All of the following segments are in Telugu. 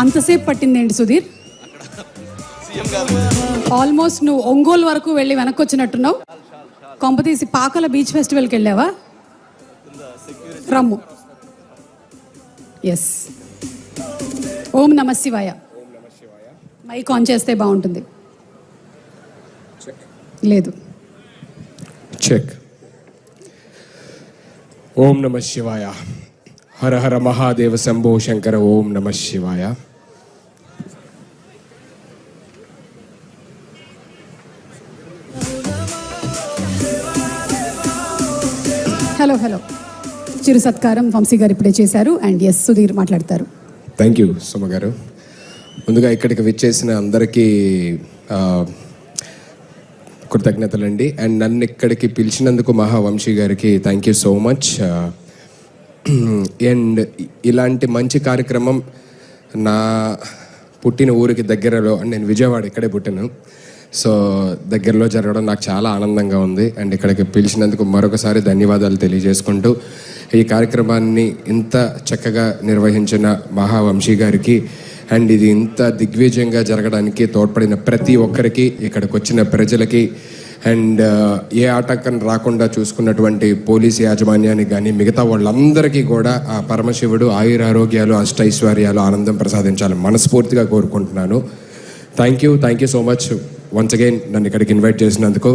అంతసేపు పట్టిందేంటి సుధీర్? ఆల్మోస్ట్ నువ్వు ఒంగోలు వరకు వెళ్ళి వెనక్కి వచ్చినట్టున్నావు. కొంపతీసి పాకల బీచ్ ఫెస్టివల్కి వెళ్ళావా? రమ్ము. ఎస్. ఓం నమ శివాయ. మైక్ ఆన్ చేస్తే బాగుంటుంది. లేదు. చెక్. ఓం నమ శివాయ. హర హర మహాదేవ శంభో శంకర. ఓం నమ శివాయ. Hello hello. చిరు సత్కారం వంశీ గారు ఇప్పుడే చేశారు. అండ్ ఎస్, సుధీర్ మాట్లాడతారు. థ్యాంక్ యూ సుమ గారు. ముందుగా ఇక్కడికి విచ్చేసిన అందరికీ కృతజ్ఞతలండి. అండ్ నన్ను ఇక్కడికి పిలిచినందుకు మహావంశీ గారికి thank you so much. And ఇలాంటి మంచి కార్యక్రమం నా పుట్టిన ఊరికి దగ్గరలో, అండ్ నేను విజయవాడ ఇక్కడే పుట్టాను, సో దగ్గరలో జరగడం నాకు చాలా ఆనందంగా ఉంది. అండ్ ఇక్కడికి పిలిచినందుకు మరొకసారి ధన్యవాదాలు తెలియజేసుకుంటూ, ఈ కార్యక్రమాన్ని ఇంత చక్కగా నిర్వహించిన మహావంశీ గారికి అండ్ ఇది ఇంత దిగ్విజయంగా జరగడానికి తోడ్పడిన ప్రతి ఒక్కరికి, ఇక్కడికి వచ్చిన ప్రజలకి, అండ్ ఏ ఆటంకం రాకుండా చూసుకున్నటువంటి పోలీస్ యాజమాన్యానికి కానీ మిగతా వాళ్ళందరికీ కూడా ఆ పరమశివుడు ఆయురారోగ్యాలు, అష్టైశ్వర్యాలు, ఆనందం ప్రసాదించాలని మనస్ఫూర్తిగా కోరుకుంటున్నాను. Thank you so much once again నన్ను ఇక్కడికి ఇన్వైట్ చేసినందుకు.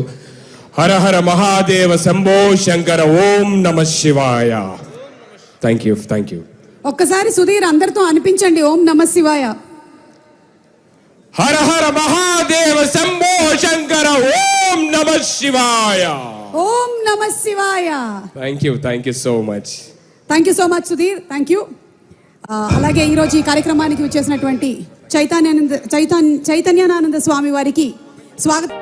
హర హర మహాదేవ శంభో శంకర. ఓం నమ శివాయ. Thank you. ఒక్కసారి సుధీర్ అందరితో అనిపించండి, ఓం నమ శివాయ. హర హర మహాదేవ శంభో శంకర. ఓం నమ శివాయ. ఓం నమ శివాయ. Thank you so much. Thank you so much Sudheer. Thank you. అలాగే ఈరోజు ఈ కార్యక్రమానికి వచ్చేసినటువంటి చైతన్యానంద స్వామి వారికి స్వాగతం.